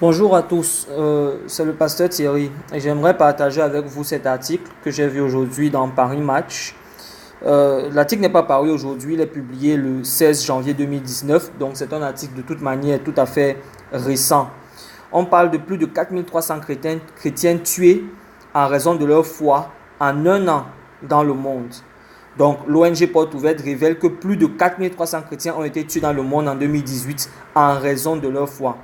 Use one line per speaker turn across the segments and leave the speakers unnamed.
Bonjour à tous, c'est le pasteur Thierry et j'aimerais partager avec vous cet article que j'ai vu aujourd'hui dans Paris Match. L'article n'est pas paru aujourd'hui, il est publié le 16 janvier 2019, donc c'est un article de toute manière tout à fait récent. On parle de plus de 4300 chrétiens tués en raison de leur foi en un an dans le monde. Donc l'ONG Porte Ouverte révèle que plus de 4300 chrétiens ont été tués dans le monde en 2018 en raison de leur foi.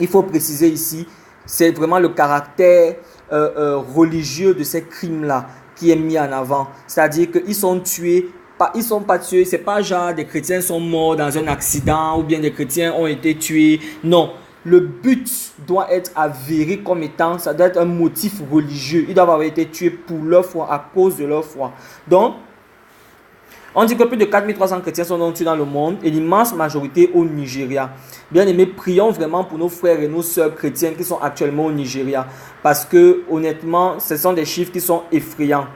Il faut préciser ici, c'est vraiment le caractère religieux de ces crimes-là qui est mis en avant. C'est-à-dire qu'ils sont tués, ils sont pas tués, c'est pas genre des chrétiens sont morts dans un accident ou bien des chrétiens ont été tués. Non, le but doit être avéré comme étant, ça doit être un motif religieux. Ils doivent avoir été tués pour leur foi, à cause de leur foi. Donc, on dit que plus de 4300 chrétiens sont donc tués dans le monde et l'immense majorité au Nigeria. Bien aimés, prions vraiment pour nos frères et nos sœurs chrétiens qui sont actuellement au Nigeria. Parce que honnêtement, ce sont des chiffres qui sont effrayants.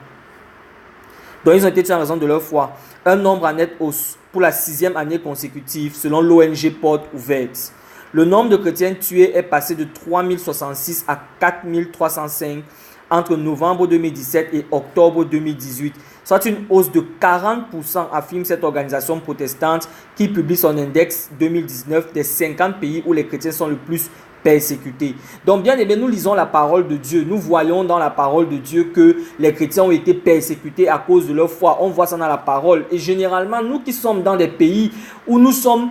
Donc ils ont été tués en raison de leur foi. Un nombre en nette hausse pour la 6e année consécutive selon l'ONG Porte Ouverte. Le nombre de chrétiens tués est passé de 3066 à 4305 entre novembre 2017 et octobre 2018, soit une hausse de 40%, affirme cette organisation protestante qui publie son index 2019 des 50 pays où les chrétiens sont le plus persécutés. Donc bien aimé, nous lisons la parole de Dieu. Nous voyons dans la parole de Dieu que les chrétiens ont été persécutés à cause de leur foi. On voit ça dans la parole. Et généralement, nous qui sommes dans des pays où nous sommes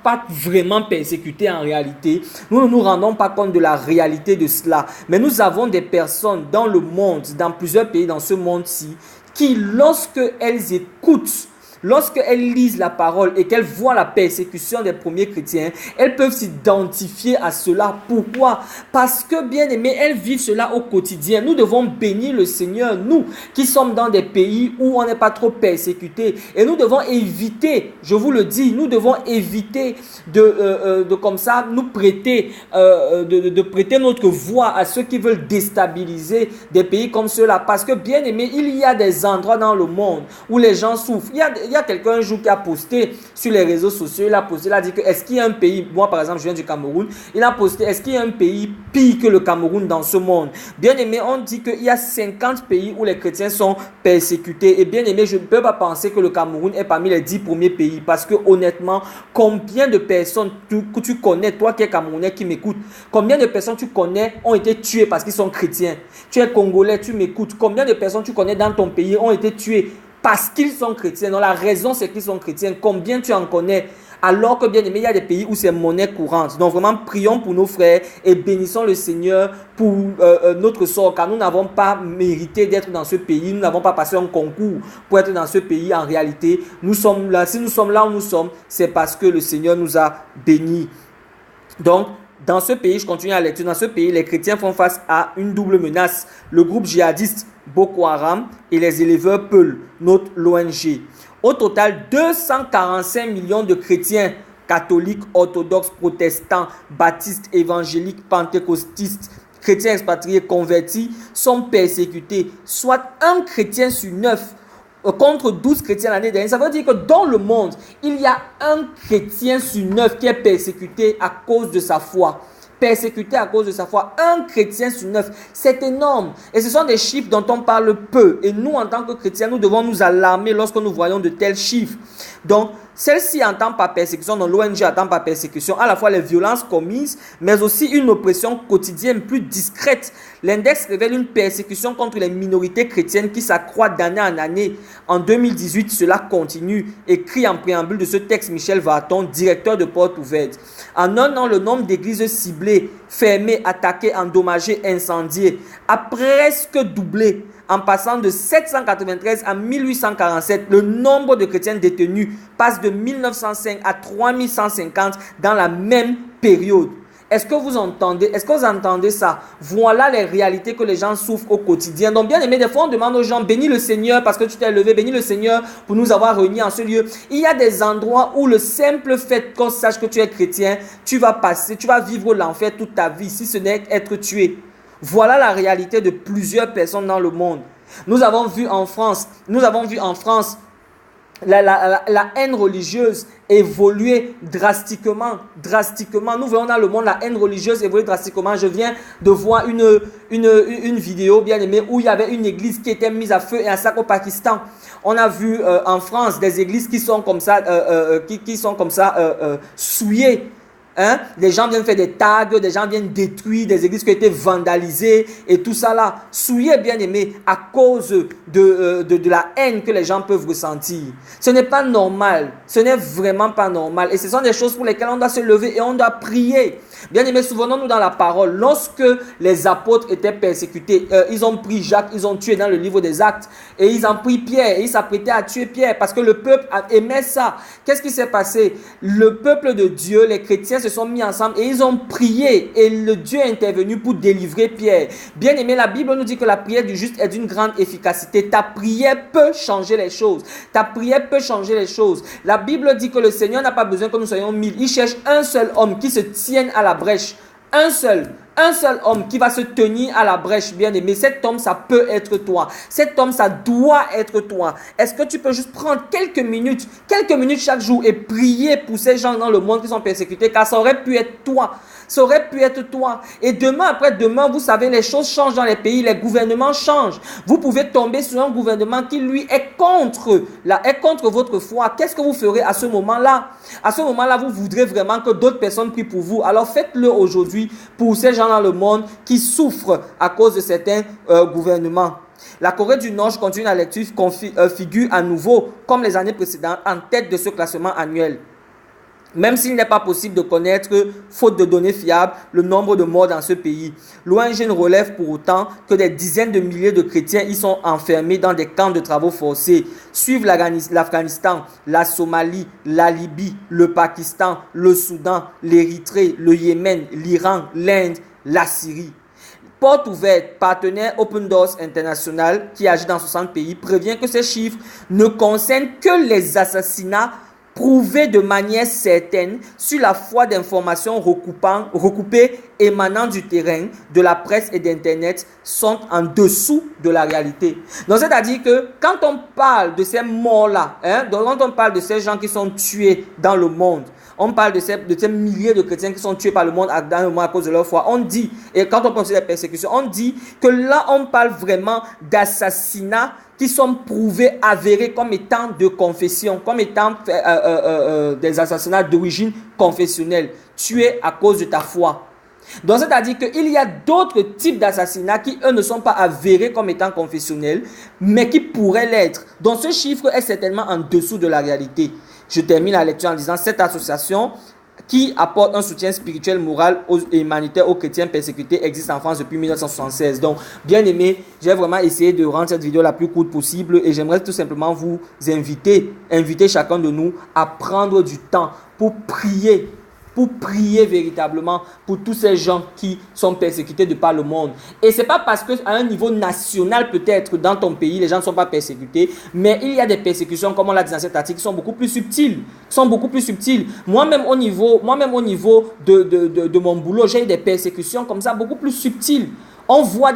pas vraiment persécutés en réalité, nous ne nous rendons pas compte de la réalité de cela. Mais nous avons des personnes dans le monde, dans plusieurs pays dans ce monde-ci, qui lorsque elles écoutent, lorsqu'elles lisent la parole et qu'elles voient la persécution des premiers chrétiens, elles peuvent s'identifier à cela. Pourquoi? Parce que, bien aimés, elles vivent cela au quotidien. Nous devons bénir le Seigneur, nous qui sommes dans des pays où on n'est pas trop persécutés. Et nous devons éviter, je vous le dis, nous devons éviter de comme ça, nous prêter, de prêter notre voix à ceux qui veulent déstabiliser des pays comme ceux-là. Parce que, bien aimés, il y a des endroits dans le monde où les gens souffrent. Il y a quelqu'un un jour qui a posté sur les réseaux sociaux, il a dit que est-ce qu'il y a un pays, moi par exemple je viens du Cameroun, il a posté est-ce qu'il y a un pays pire que le Cameroun dans ce monde. Bien aimé, on dit qu'il y a 50 pays où les chrétiens sont persécutés et bien aimé, je ne peux pas penser que le Cameroun est parmi les 10 premiers pays parce que honnêtement, combien de personnes que tu connais, toi qui es Camerounais qui m'écoutes, combien de personnes tu connais ont été tuées parce qu'ils sont chrétiens. Tu es Congolais, tu m'écoutes, combien de personnes tu connais dans ton pays ont été tuées parce qu'ils sont chrétiens. Donc la raison c'est qu'ils sont chrétiens. Combien tu en connais? Alors que bien aimé, il y a des pays où c'est monnaie courante. Donc vraiment, prions pour nos frères et bénissons le Seigneur pour notre sort. Car nous n'avons pas mérité d'être dans ce pays. Nous n'avons pas passé un concours pour être dans ce pays. En réalité, nous sommes là. Si nous sommes là où nous sommes, c'est parce que le Seigneur nous a bénis. Donc, dans ce pays, je continue la lecture, dans ce pays, les chrétiens font face à une double menace. Le groupe djihadiste Boko Haram et les éleveurs Peul, note l'ONG. Au total, 245 millions de chrétiens catholiques, orthodoxes, protestants, baptistes, évangéliques, pentecôtistes, chrétiens expatriés convertis sont persécutés, soit un chrétien sur 9 contre 12 chrétiens l'année dernière. Ça veut dire que dans le monde, il y a un chrétien sur 9 qui est persécuté à cause de sa foi. Persécuté à cause de sa foi. Un chrétien sur 9. C'est énorme. Et ce sont des chiffres dont on parle peu. Et nous, en tant que chrétiens, nous devons nous alarmer lorsque nous voyons de tels chiffres. Donc, celle-ci entend par persécution, donc l'ONG entend par persécution, à la fois les violences commises, mais aussi une oppression quotidienne plus discrète. L'index révèle une persécution contre les minorités chrétiennes qui s'accroît d'année en année. En 2018, cela continue, écrit en préambule de ce texte Michel Varton, directeur de Porte Ouverte. En un an, le nombre d'églises ciblées, fermées, attaquées, endommagées, incendiées a presque doublé. En passant de 793 à 1847, le nombre de chrétiens détenus passe de 1905 à 3150 dans la même période. Est-ce que vous entendez ça? Voilà les réalités que les gens souffrent au quotidien. Donc bien aimé, des fois on demande aux gens, bénis le Seigneur parce que tu t'es levé, bénis le Seigneur pour nous avoir réunis en ce lieu. Il y a des endroits où le simple fait qu'on sache que tu es chrétien, tu vas vivre l'enfer toute ta vie si ce n'est être tué. Voilà la réalité de plusieurs personnes dans le monde. Nous avons vu en France la haine religieuse évoluer drastiquement. Nous voyons dans le monde la haine religieuse évoluer drastiquement. Je viens de voir une vidéo, bien aimée, où il y avait une église qui était mise à feu et à sac au Pakistan. On a vu en France des églises qui sont comme ça, souillées. Hein? Les gens viennent faire des tags, des gens viennent détruire des églises qui ont été vandalisées et tout ça là. Souillé, bien aimé, à cause de la haine que les gens peuvent ressentir. Ce n'est pas normal. Ce n'est vraiment pas normal. Et ce sont des choses pour lesquelles on doit se lever et on doit prier. Bien aimé, souvenons-nous dans la parole, lorsque les apôtres étaient persécutés, ils ont pris Jacques, ils ont tué dans le livre des Actes, et ils ont pris Pierre, et ils s'apprêtaient à tuer Pierre, parce que le peuple aimait ça. Qu'est-ce qui s'est passé? Le peuple de Dieu, les chrétiens se sont mis ensemble, et ils ont prié, et le Dieu est intervenu pour délivrer Pierre. Bien aimé, la Bible nous dit que la prière du juste est d'une grande efficacité. Ta prière peut changer les choses. Ta prière peut changer les choses. La Bible dit que le Seigneur n'a pas besoin que nous soyons 1000. Il cherche un seul homme qui se tienne à la brèche. Un seul homme qui va se tenir à la brèche, bien aimé. Cet homme, ça peut être toi. Cet homme, ça doit être toi. Est-ce que tu peux juste prendre quelques minutes chaque jour et prier pour ces gens dans le monde qui sont persécutés, car ça aurait pu être toi. Ça aurait pu être toi. Et demain, après-demain, vous savez, les choses changent dans les pays, les gouvernements changent. Vous pouvez tomber sur un gouvernement qui, lui, est contre votre foi. Qu'est-ce que vous ferez à ce moment-là? À ce moment-là, vous voudrez vraiment que d'autres personnes prient pour vous. Alors faites-le aujourd'hui pour ces gens dans le monde qui souffrent à cause de certains gouvernements. La Corée du Nord, je continue la lecture, figure à nouveau, comme les années précédentes, en tête de ce classement annuel. Même s'il n'est pas possible de connaître, faute de données fiables, le nombre de morts dans ce pays. L'ONG relève pour autant que des dizaines de milliers de chrétiens y sont enfermés dans des camps de travaux forcés. Suivent l'Afghanistan, la Somalie, la Libye, le Pakistan, le Soudan, l'Érythrée, le Yémen, l'Iran, l'Inde, la Syrie. Porte ouverte, partenaire Open Doors International, qui agit dans 60 pays, prévient que ces chiffres ne concernent que les assassinats prouvés de manière certaine sur la foi d'informations recoupées émanant du terrain, de la presse et d'Internet sont en dessous de la réalité. Donc, c'est-à-dire que quand on parle de ces morts-là, quand on parle de ces gens qui sont tués dans le monde, on parle de ces milliers de chrétiens qui sont tués par le monde dans le monde à cause de leur foi. On dit, et quand on pense à la persécution, on dit que là, on parle vraiment d'assassinats qui sont prouvés, avérés comme étant de confession, comme étant des assassinats d'origine confessionnelle, tués à cause de ta foi. Donc, c'est-à-dire qu'il y a d'autres types d'assassinats qui, eux, ne sont pas avérés comme étant confessionnels, mais qui pourraient l'être. Donc, ce chiffre est certainement en dessous de la réalité. Je termine la lecture en disant, cette association qui apporte un soutien spirituel, moral et humanitaire aux chrétiens persécutés existe en France depuis 1976. Donc, bien aimé, j'ai vraiment essayé de rendre cette vidéo la plus courte possible et j'aimerais tout simplement vous inviter chacun de nous à prendre du temps pour prier véritablement pour tous ces gens qui sont persécutés de par le monde. Et c'est pas parce qu'à un niveau national, peut-être, dans ton pays, les gens ne sont pas persécutés, mais il y a des persécutions, comme on l'a dit dans cet article, qui sont beaucoup plus subtiles. Moi-même, au niveau de mon boulot, j'ai eu des persécutions comme ça, beaucoup plus subtiles. On voit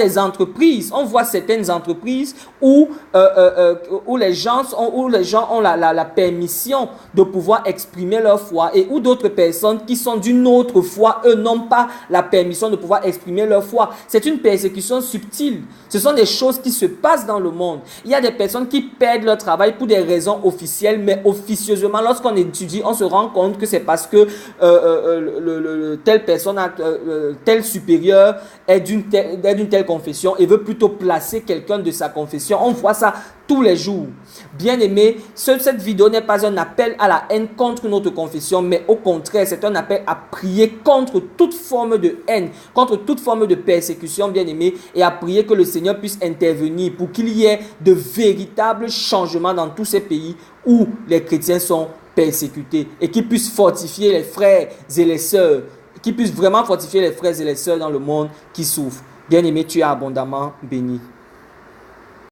certaines entreprises où les gens ont la permission de pouvoir exprimer leur foi et où d'autres personnes qui sont d'une autre foi, eux n'ont pas la permission de pouvoir exprimer leur foi. C'est une persécution subtile. Ce sont des choses qui se passent dans le monde. Il y a des personnes qui perdent leur travail pour des raisons officielles, mais officieusement, lorsqu'on étudie, on se rend compte que c'est parce que telle personne, tel supérieur est d'une telle confession et veut plutôt placer quelqu'un de sa confession. On voit ça tous les jours. Bien aimé, cette vidéo n'est pas un appel à la haine contre notre confession, mais au contraire, c'est un appel à prier contre toute forme de haine, contre toute forme de persécution, bien aimé, et à prier que le Seigneur puisse intervenir pour qu'il y ait de véritables changements dans tous ces pays où les chrétiens sont persécutés et qu'il puisse fortifier les frères et les sœurs, qu'il puisse vraiment fortifier les frères et les sœurs dans le monde qui souffrent. Bien aimé, tu es abondamment béni.